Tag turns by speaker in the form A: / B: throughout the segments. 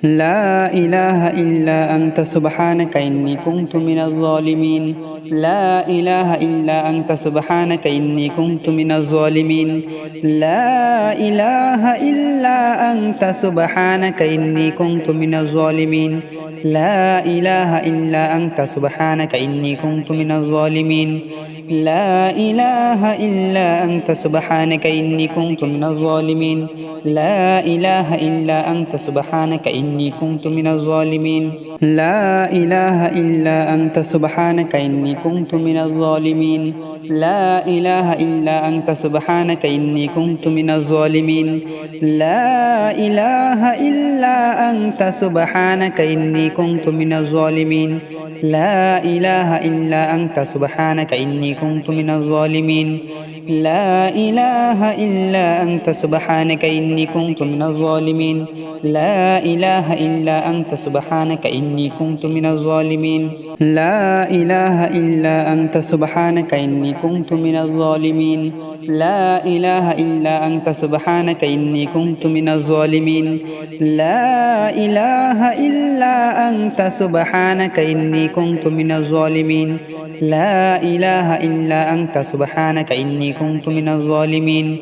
A: لا إله إلا أنت سبحانك إني كنت من الظالمين. لا إله إلا أنت سبحانك إني كنت من الظالمين. لا إله إلا أنت سبحانك إني كنت من الظالمين. لا إله إلا أنت سبحانك إني كنت من الظالمين. لا إله إلا أنت سبحانك إني كنت من الظالمين. لا إله إلا أنت سبحانك إني كنت من الظالمين. لا إله إلا أنت سبحانك إني كنت من الظالمين. لا إله إلا أنت سبحانك إني كنت من الظالمين. لا إله إلا أنت سبحانك إني كنت من الظالمين. لا إله إلا أنت سبحانك إني كنت من الظالمين. لا إله إلا أنت سبحانك إني كنت من الظالمين. لا إله إلا أنت سبحانك إني كنت من الظالمين. لا إله إلا أنت سبحانك إني كنت من الظالمين. لا إله إلا أنت سبحانك إني كنت من الظالمين. لا إله إلا أنت سبحانك إني كنت من الظالمين. لا إله إلا أنت سبحانك إني كنت من الظالمين.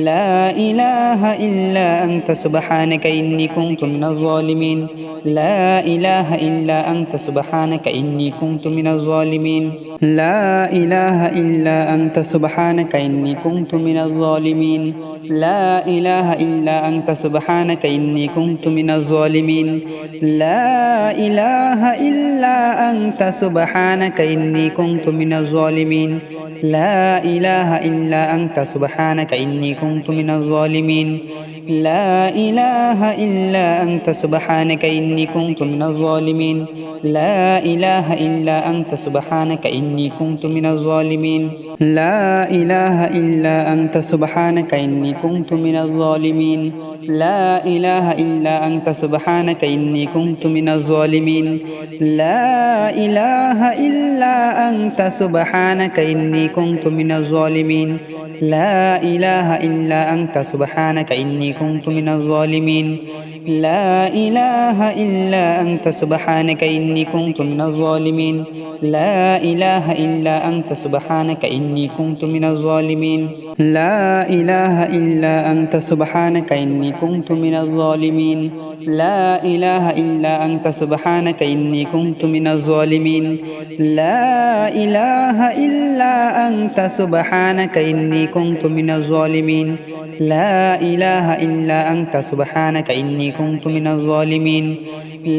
A: لا إله إلا أنت سبحانك إني كنت من الظالمين. لا إله إلا أنت سبحانك إني كنت من الظالمين. لا إله إلا أنت سبحانك إني كنت من الظالمين. لا إله إلا أنت سبحانك إني كنت من الظالمين. لا إله إلا أنت سبحانك إني كنت من الظالمين. لا إله إلا أنت سبحانك إني كنت من الظالمين. لا إله إلا أنت سبحانك إني كنت من الظالمين. لا إله إلا أنت سبحانك إني كنت من الظالمين. لا إله إلا أنت سبحانك إني كنت من الظالمين. لا إله إلا أنت سبحانك إني كنت من الظالمين. لا إله إلا أنت سبحانك إني كنت من الظالمين. لا إله إلا أنت سبحانك إني كنت من الظالمين. لا إله إلا أنت سبحانك إني كنت من الظالمين. لا إله إلا أنت سبحانك إني كنت من الظالمين. لا إله إلا أنت سبحانك إني كنت من الظالمين. لا إله إلا أنت سبحانك إني كنت من الظالمين. لا إله إلا أنت سبحانك إني كنت من الظالمين. لا إله إلا أنت سبحانك إني كنت من الظالمين. لا إله إلا أنت سبحانك إني كنت من الظالمين.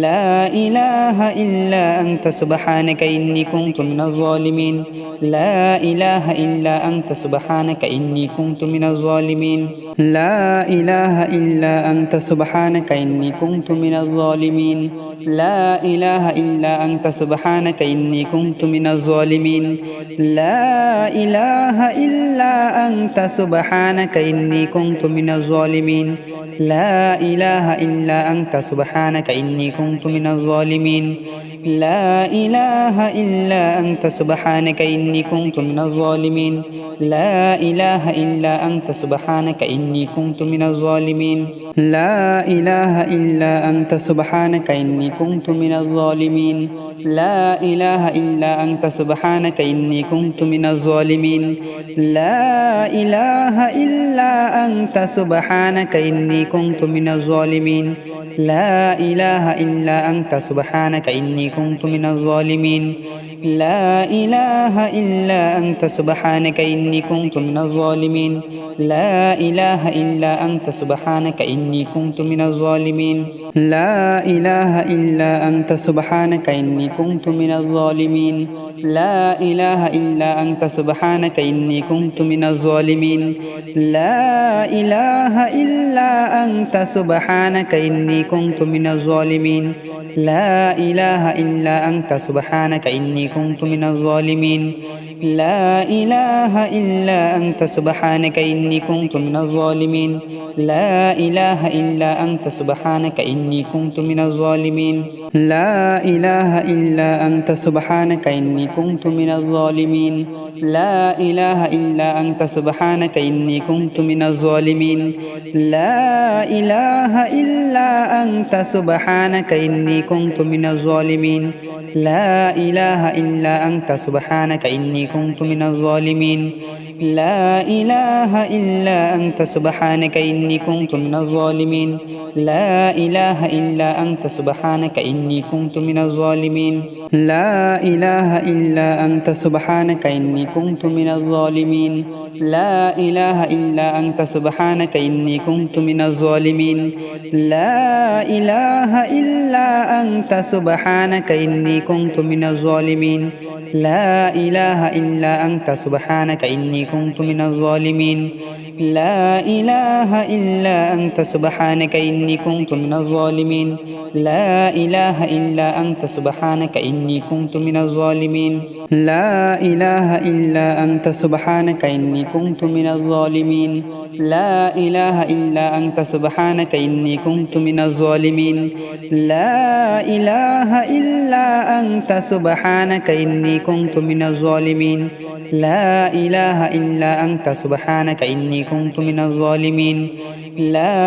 A: لا إله إلا أنت سبحانك إني كنت من الظالمين. لا إله إلا أنت سبحانك إني كنت من الظالمين. لا إله إلا أنت سبحانك إني كنت من الظالمين. لا إله إلا أنت سبحانك إني كنت من الظالمين. لا إله إلا أنت سبحانك إني كنت من الظالمين. لا إله إلا أنت سبحانك إني كنت من الظالمين. لا إله إلا أنت سبحانك إني كنت من الظالمين. لا إله إلا أنت سبحانك إني كنت من الظالمين. لا إله إلا أنت سبحانك إني كنت من الظالمين. لا إله إلا أنت سبحانك إني كنت من الظالمين. لا إله إلا أنت سبحانك إني كنت من الظالمين. لا إله إلا أنت سبحانك إني كنت من الظالمين. لا إله إلا أنت سبحانك إني كنت من الظالمين. لا إله إلا أنت سبحانك إني كنت من الظالمين. لا إله إلا أنت سبحانك إني كنت من الظالمين. لا إله إلا أنت سبحانك إني كنت من الظالمين. لا إله إلا أنت سبحانك إني كنت من الظالمين. لا إله إلا أنت سبحانك إني كنت من الظالمين لا إله إلا أنت سبحانك إني كنت من الظالمين لا إله إلا أنت سبحانك إني كنت من الظالمين لا إله إلا أنت سبحانك إني كنت من الظالمين لا إله إلا أنت سبحانك إني كنت من الظالمين لا إله إلا أنت سبحانك إني كنت من الظالمين لا إله إلا أنت سبحانك إني كنت من الظالمين لا إله إلا أنت سبحانك إني كنت من الظالمين لا إله إلا أنت سبحانك إني كنت من الظالمين لا إله إلا أنت سبحانك إني كنت من الظالمين لا إله إلا أنت سبحانك إني كنت من الظالمين لا إله إلا أنت سبحانك إني كنت من الظالمين لا إله إلا أنت سبحانك إني كنت من الظالمين لا إله إلا أنت سبحانك إني كنت من الظالمين لا إله إلا أنت سبحانك إني كنت من الظالمين لا إله إلا أنت سبحانك إني كنت من الظالمين لا إله إلا أنت سبحانك إني كنت من الظالمين لا إله إلا أنت سبحانك إني كنت من الظالمين لا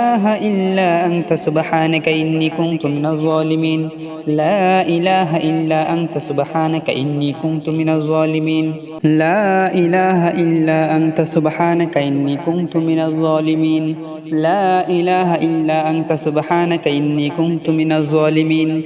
A: إله إلا أنت سبحانك إني كنت من الظالمين لا إله إلا أنت سبحانك إني كنت من الظالمين لا إله إلا أنت سبحانك إني كنت من الظالمين لا إله إلا أنت سبحانك إني كنت من الظالمين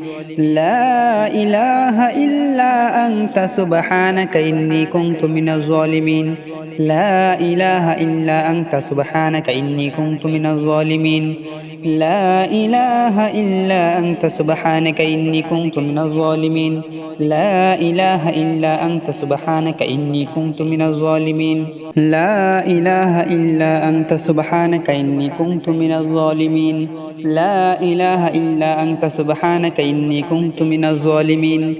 A: لا إله إلا أنت سبحانك إني كنت من الظالمين لا إله إلا أنت سبحانك إني كنت من الظالمين لا إله إلا أنت سبحانك إني كنت من الظالمين لا إله إلا أنت سبحانك إني كنت من الظالمين لا إله إلا أنت سبحانك إني كنت من الظالمين لا إله إلا أنت سبحانك إني كنت من الظالمين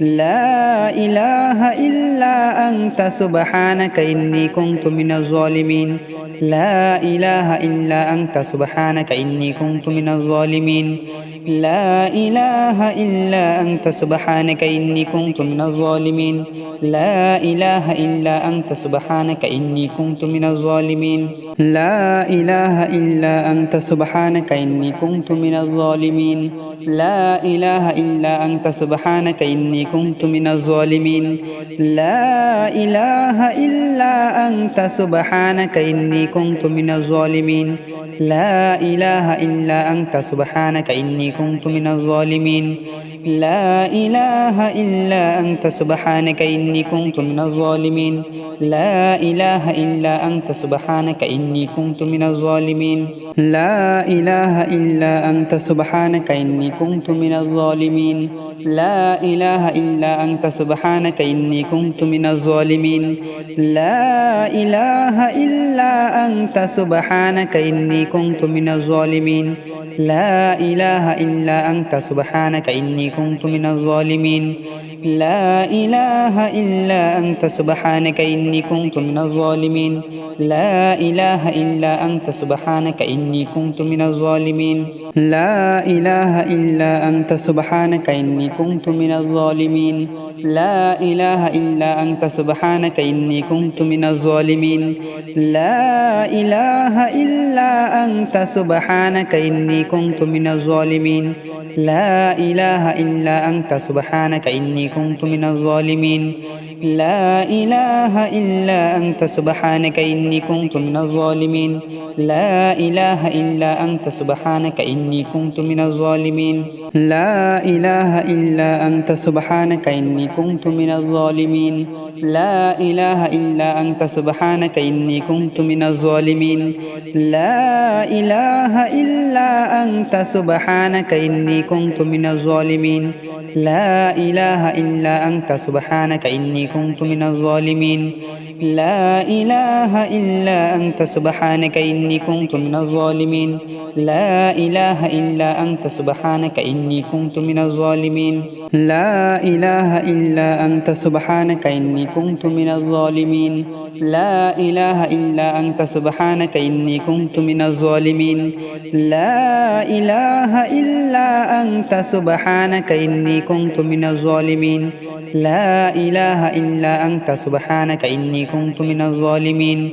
A: لا إله إلا أنت سبحانك إني كنت من الظالمين لا إله إلا أنت سبحانك إني كنت من الظالمين لا إله إلا أنت سبحانك إني كنت من الظالمين لا إله إلا أنت سبحانك إني كنت من الظالمين لا إله إلا أنت سبحانك إني كنت من الظالمين لا إله إلا أنت سبحانك إني كنت من الظالمين لا إله إلا أنت سبحانك إني كنت من الظالمين لا إله إلا أنت سبحانك إني كنت من الظالمين لا إله إلا أنت سبحانك إني كنت من الظالمين لا إله إلا أنت سبحانك إني كنت من الظالمين لا إله إلا أنت سبحانك إني كنت من الظالمين لا إله إلا أنت سبحانك إني كنت من الظالمين لا إله إلا أنت سبحانك إني كنت من الظالمين لا إله إلا أنت سبحانك إني كنت من الظالمين لا إله إلا أنت سبحانك إني كنت من الظالمين لا إله إلا أنت سبحانك إني كنت من الظالمين لا إله إلا أنت سبحانك إني كنت من الظالمين لا إله إلا أنت سبحانك إني كنت من الظالمين لا إله إلا أنت سبحانك إني كنت من الظالمين لا إله إلا أنت سبحانك إني كنت من الظالمين لا إله إلا أنت سبحانك إني كنت من الظالمين لا إله إلا أنت سبحانك إني كنت من الظالمين لا إله إلا أنت سبحانك إني كنت من الظالمين لا إله إلا أنت سبحانك إني كنت من الظالمين لا إله إلا أنت سبحانك إني كنت من الظالمين لا إله إلا أنت سبحانك إني كنت من الظالمين لا إله إلا أنت سبحانك إني كنت من الظالمين لا إله إلا أنت سبحانك إني كنت من الظالمين لا إله إلا أنت سبحانك إني كنت من الظالمين لا إله إلا أنت سبحانك إني كنت من الظالمين لا إله إلا أنت سبحانك إني كنت من الظالمين لا إله إلا أنت سبحانك إني كنت من الظالمين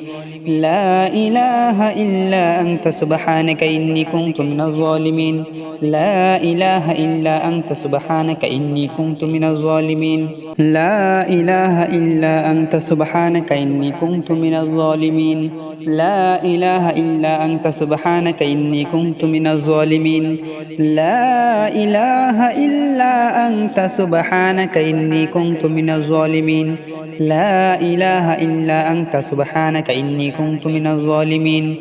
A: لا إله إلا أنت سبحانك إني كنت من الظالمين لا إله إلا أنت سبحانك إني كنت من الظالمين لا إله إلا أنت سبحانك إني كنت من الظالمين لا إله إلا أنت سبحانك إني كنت من الظالمين لا إله إلا أنت سبحانك إني كنت من الظالمين لا إله إلا أنت سبحانك إني كنت من الظالمين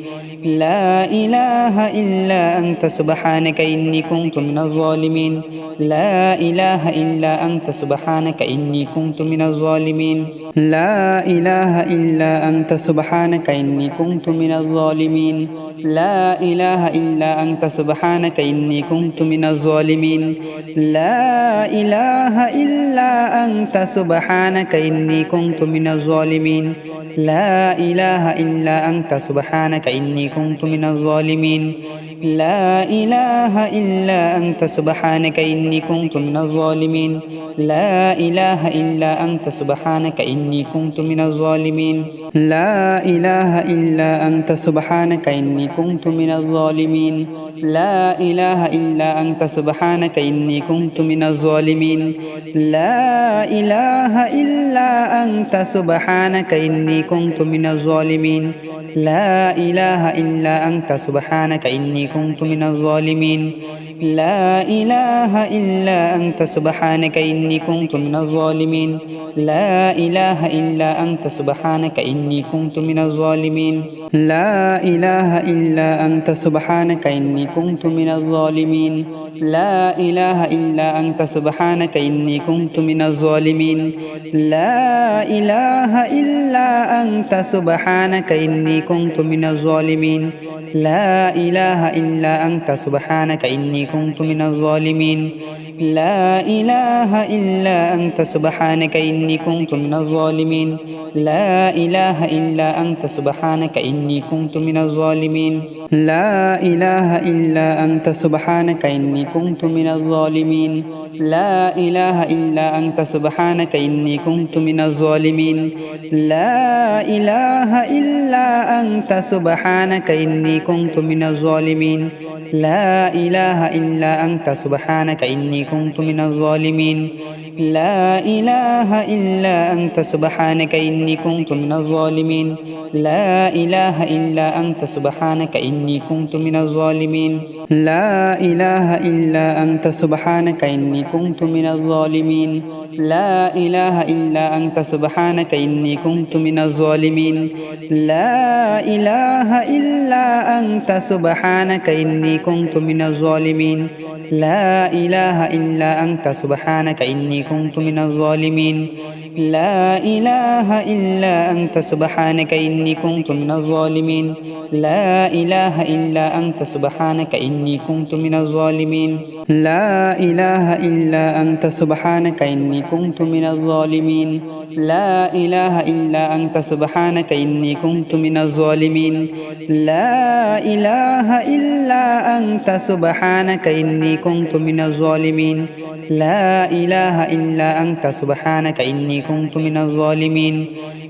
A: لا إله إلا أنت سبحانك إني كنت من الظالمين لا إله إلا أنت سبحانك إني كنت من الظالمين لا إله إلا أنت سبحانك إني كنت من الظالمين لا إله إلا أنت سبحانك إني كنت من الظالمين لا إله إلا أنت سبحانك إني كنت من الظالمين لا إله إلا أنت سبحانك إني كنت من الظالمين لا إله إلا أنت سبحانك إني كنت من الظالمين لا إله إلا أنت سبحانك إني كنت من الظالمين لا إله إلا أنت سبحانك إني كنت من الظالمين لا إله إلا أنت سبحانك إني كنت من الظالمين لا إله إلا أنت سبحانك إني كنت من الظالمين لا إله إلا أنت سبحانك إني كنت من الظالمين لا إله إلا أنت سبحانك إني كنت من الظالمين لا إله إلا أنت سبحانك إني كنت من الظالمين لا إله إلا أنت سبحانك إني كنت من الظالمين لا إله إلا أنت سبحانك إني كنت من الظالمين لا إله إلا أنت سبحانك إني كنت من الظالمين لا إله إلا أنت سبحانك إني كنت من الظالمين لا إله إلا أنت سبحانك إني كنت من الظالمين لا إله إلا أنت سبحانك إني كنت من الظالمين لا إله إلا أنت سبحانك إني كنت من الظالمين لا إله إلا أنت سبحانك إني كنت من الظالمين لا إله إلا أنت سبحانك إني كنت من الظالمين لا إله إلا أنت سبحانك إني كنت من الظالمين لا إله إلا أنت سبحانك إني كنت من الظالمين لا إله إلا أنت سبحانك إني كنت من الظالمين لا إله إلا أنت سبحانك إني كنت من الظالمين لا إله إلا أنت سبحانك إني كنت من الظالمين لا إله إلا أنت سبحانك إني كنت من الظالمين لا إله إلا أنت سبحانك إني كنت من الظالمين لا إله إلا أنت سبحانك إني كنت من الظالمين لا إله إلا أنت سبحانك إني كنت من الظالمين لا إله إلا أنت سبحانك إني كنت من الظالمين لا إله إلا أنت سبحانك إني كنت من الظالمين لا إله إلا أنت سبحانك إني كنت من الظالمين لا إله إلا أنت سبحانك إني كنت من الظالمين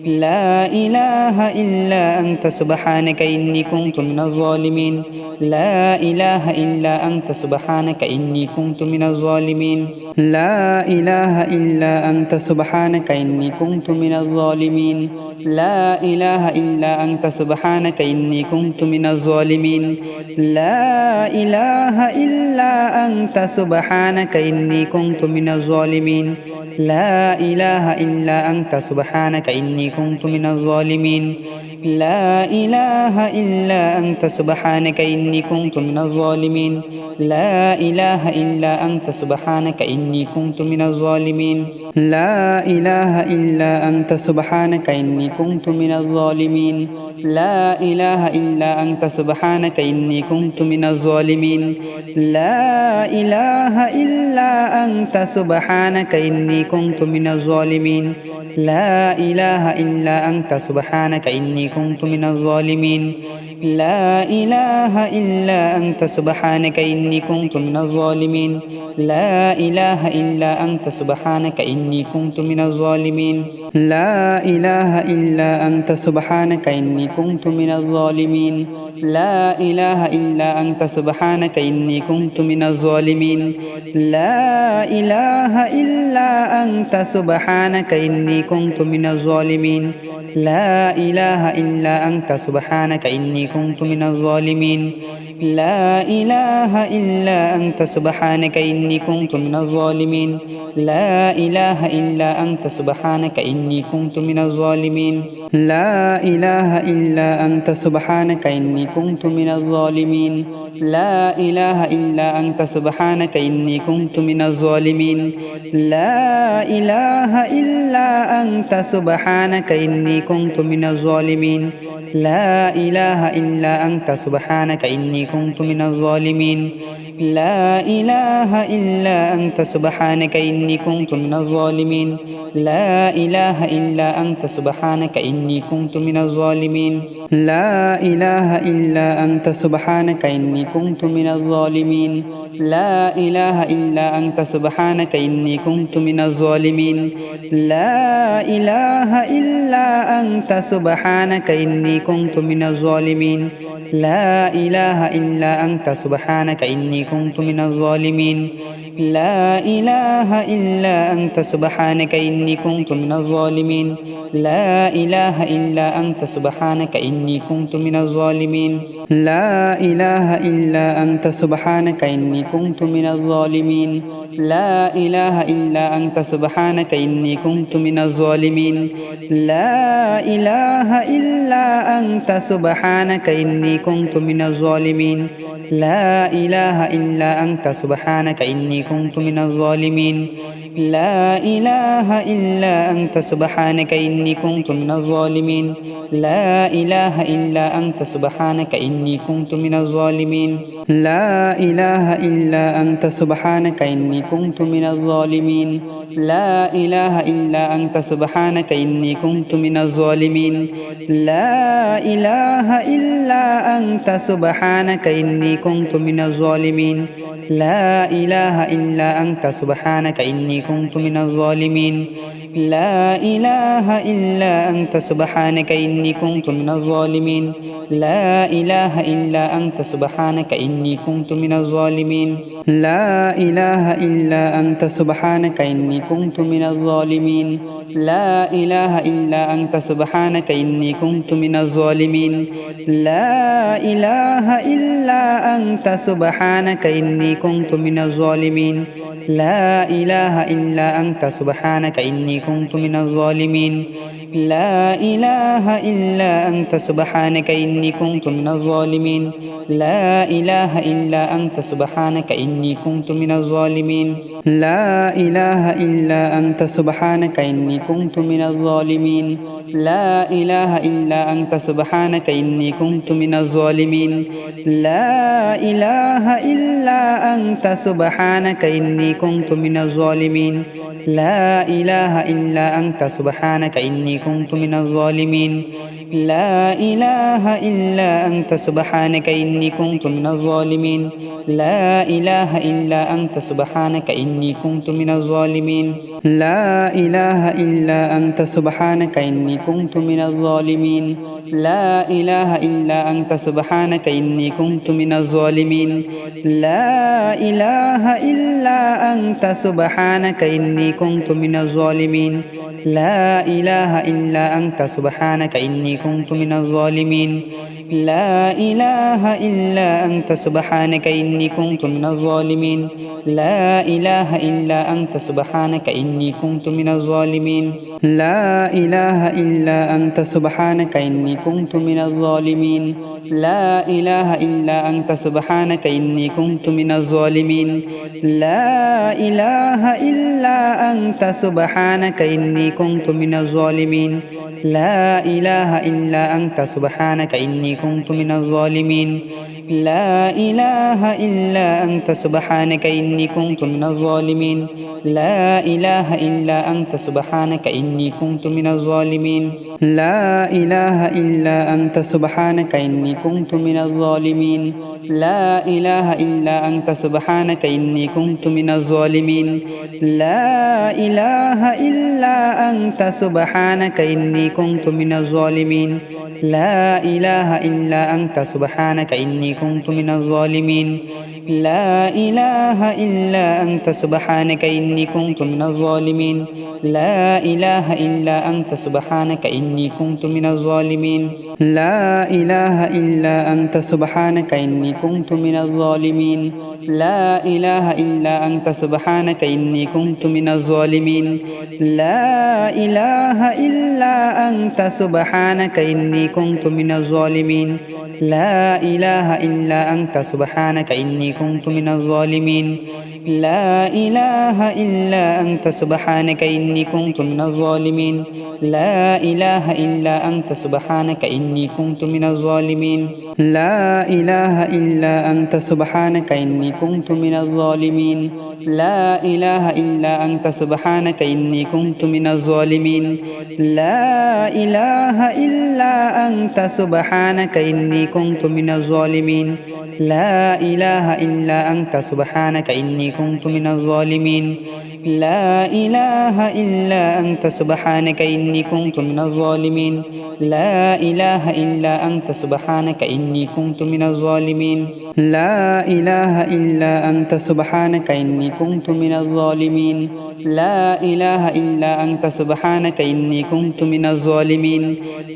A: لا إله إلا أنت سبحانك إني كنت من الظالمين لا إله إلا أنت سبحانك إني كنت من الظالمين لا إله إلا أنت سبحانك إني كنت من الظالمين لا إله إلا أنت سبحانك إني كنت من الظالمين لا إله إلا أنت سبحانك إني كنت من الظالمين لا إله إلا أنت سبحانك إني كنت من الظالمين لا إله إلا أنت سبحانك إني كنت من الظالمين لا إله إلا أنت سبحانك إني كنت من الظالمين لا إله إلا أنت سبحانك إني كنت من الظالمين لا إله إلا أنت سبحانك إني كنت من الظالمين لا إله إلا أنت سبحانك إني كنت من الظالمين لا إله إلا أنت سبحانك إني كنت من الظالمين لا إله إلا أنت سبحانك إني كنت من الظالمين لا إله إلا أنت سبحانك إني كنت من الظالمين لا إله إلا أنت سبحانك إني كنت من الظالمين لا إله إلا أنت سبحانك إني كنت من الظالمين لا إله إلا أنت سبحانك إني كنت من الظالمين لا إله إلا أنت سبحانك إني كنت من الظالمين لا إله إلا أنت سبحانك إني كنت من الظالمين لا إله إلا أنت سبحانك إني كنت من الظالمين لا إله إلا أنت سبحانك إني كنت من الظالمين لا إله إلا أنت سبحانك إني كنت من الظالمين لا إله إلا أنت سبحانك إني كنت من الظالمين لا إله إلا أنت سبحانك إني كنت من الظالمين لا إله إلا أنت سبحانك إني كنت من الظالمين لا إله إلا أنت سبحانك إني كنت من الظالمين لا إله إلا أنت سبحانك إني كنت من الظالمين لا إله إلا أنت سبحانك إني كنت من الظالمين لا إله إلا أنت سبحانك إني كنت من الظالمين لا إله إلا أنت سبحانك إني كنت من الظالمين لا إله إلا أنت سبحانك إني كنت من الظالمين لا إله إلا أنت سبحانك إني كنت من الظالمين لا إله إلا أنت سبحانك إني كنت من الظالمين لا إله إلا أنت سبحانك إني كنت من الظالمين لا إله إلا أنت سبحانك إني كنت من الظالمين لا إله إلا أنت سبحانك إني كنت من الظالمين لا إله إلا أنت سبحانك إني كنت من الظالمين لا إله إلا أنت سبحانك إني كنت من الظالمين لا إله إلا أنت سبحانك إني كنت من الظالمين لا إله إلا أنت سبحانك إني كنت من الظالمين لا إله إلا أنت سبحانك إني كنت من الظالمين لا إله إلا أنت سبحانك إني كنت من الظالمين لا إله إلا أنت سبحانك إني كنت من الظالمين لا إله إلا أنت سبحانك إني كنت من الظالمين لا إله إلا أنت سبحانك إني كنت من الظالمين لا إله إلا أنت سبحانك إني كنت من الظالمين لا إله إلا أنت سبحانك إني كنت من الظالمين لا إله إلا أنت سبحانك إني كنت من الظالمين لا إله إلا أنت سبحانك إني كنت من الظالمين لا إله إلا أنت سبحانك إني كنت من الظالمين لا إله إلا أنت سبحانك إني كنت من الظالمين لا إله إلا أنت سبحانك إني كنت من الظالمين لا إله إلا أنت سبحانك إني كنت من الظالمين لا إله إلا أنت سبحانك إني كنت من الظالمين لا إله إلا أنت سبحانك إني كنت من الظالمين لا إله إلا أنت سبحانك إني كنت من الظالمين لا إله إلا أنت سبحانك إني كنت من الظالمين لا إله إلا أنت سبحانك إني كنت من الظالمين لا إله إلا أنت سبحانك إني كنت من الظالمين لا إله إلا أنت سبحانك إني كنت من الظالمين لا إله إلا أنت سبحانك إني كنت من الظالمين لا إله إلا أنت سبحانك إني كنت من الظالمين لا إله إلا أنت سبحانك إني كنت من الظالمين لا إله إلا أنت سبحانك إني كنت من الظالمين لا إله إلا أنت سبحانك إني كنت من الظالمين لا إله إلا أنت سبحانك إني كنت من الظالمين لا إله إلا أنت سبحانك إني كنت من الظالمين لا إله إلا أنت سبحانك إني كنت من الظالمين لا إله إلا أنت سبحانك إني كنت من الظالمين لا إله إلا أنت سبحانك إني كنت من الظالمين لا إله إلا أنت سبحانك إني كنت من الظالمين لا إله إلا أنت سبحانك إني كنت من الظالمين لا إله إلا أنت سبحانك إني كنت من الظالمين لا إله إلا أنت سبحانك إني كنت من الظالمين لا إله إلا أنت سبحانك إني كنت من الظالمين لا إله إلا أنت سبحانك إني كنت من الظالمين لا إله إلا أنت سبحانك إني كنت من الظالمين لا إله إلا أنت سبحانك إني كنت من الظالمين لا إله إلا أنت سبحانك إني كنت من الظالمين لا إله إلا أنت سبحانك إني كنت من الظالمين لا إله إلا أنت سبحانك إني كنت من الظالمين لا إله إلا أنت سبحانك إني كنت من الظالمين لا إله إلا أنت سبحانك إني كنت من الظالمين لا إله إلا أنت سبحانك إني كنت من الظالمين لا إله إلا أنت سبحانك إني كنت من الظالمين لا إله إلا أنت سبحانك إني كنت من الظالمين لا إله إلا أنت سبحانك إني كنت من الظالمين لا إله إلا أنت سبحانك إني كنت من الظالمين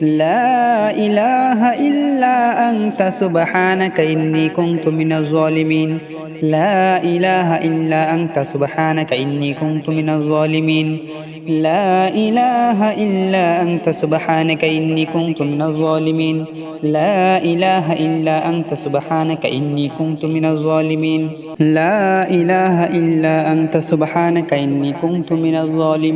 A: لا إله إلا أنت سبحانك إني كنت من الظالمين لا إله إلا أنت سبحانك إني كنت من الظالمين لا إله إلا أنت سبحانك إني كنت من الظالمين لا إله إلا أنت سبحانك إني كنت من الظالمين لا إله إلا أنت سبحانك إني كنت من الظالمين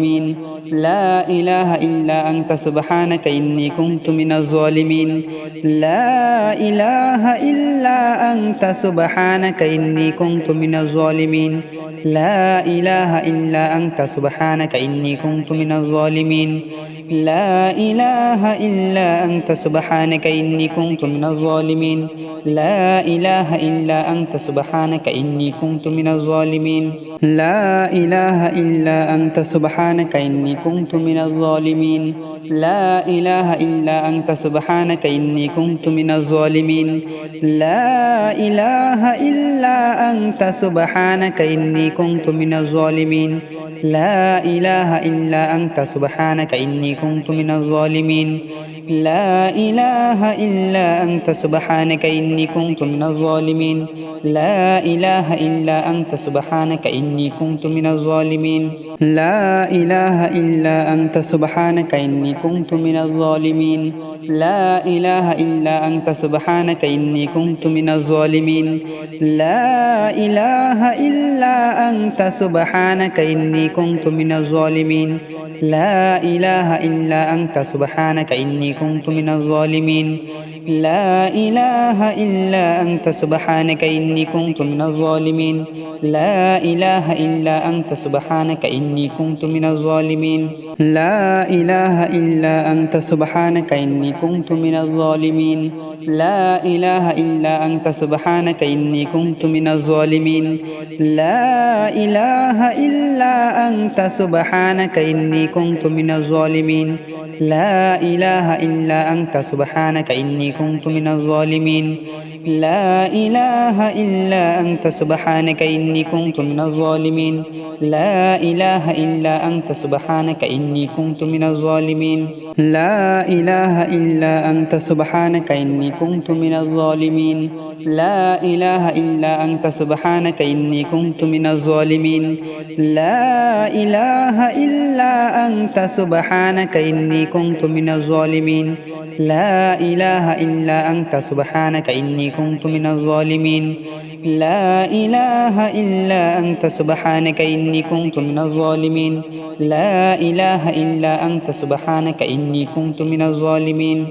A: لا إله إلا أنت سبحانك إني كنت من الظالمين لا إله إلا أنت سبحانك إني كنت من الظالمين لا إله إلا أنت سبحانك إني كنت من الظالمين لا إله إلا أنت سبحانك إني كنت من الظالمين لا إله إلا أنت سبحانك إني كنت من الظالمين لا إله إلا أنت سبحانك إني كنت من الظالمين لا إله إلا أنت سبحانك إني كنت من الظالمين لا إله إلا أنت سبحانك إني كنت من الظالمين لا إله إلا أنت سبحانك إني كنت من الظالمين لا إله إلا أنت سبحانك إني كنت من الظالمين لا إله إلا أنت سبحانك إني كنت من الظالمين لا إله إلا أنت سبحانك إني كنت من الظالمين لا إله إلا أنت سبحانك إني كنت من الظالمين لا إله إلا أنت سبحانك إني كنت من الظالمين لا إله إلا أنت سبحانك إني كنت من الظالمين لا إله إلا أنت سبحانك إني كنت من الظالمين لا إله إلا أنت سبحانك إني كنت من الظالمين لا إله إلا أنت سبحانك إني كنت من الظالمين لا إله إلا أنت سبحانك إني كنت من الظالمين لا إله إلا أنت سبحانك إني كنت من الظالمين لا إله إلا أنت سبحانك إني كنت من الظالمين لا إله إلا أنت سبحانك إني كنت من الظالمين لا إله إلا أنت سبحانك إني كنت من الظالمين لا إله إلا أنت سبحانك إني كنت من الظالمين لا إله إلا أنت سبحانك إني كنت من الظالمين لا إله إلا أنت سبحانك إني كنت من الظالمين لا إله إلا أنت سبحانك إني كنت من الظالمين لا إله إلا أنت سبحانك إني كنت من الظالمين لا إله إلا أنت سبحانك إني كنت من الظالمين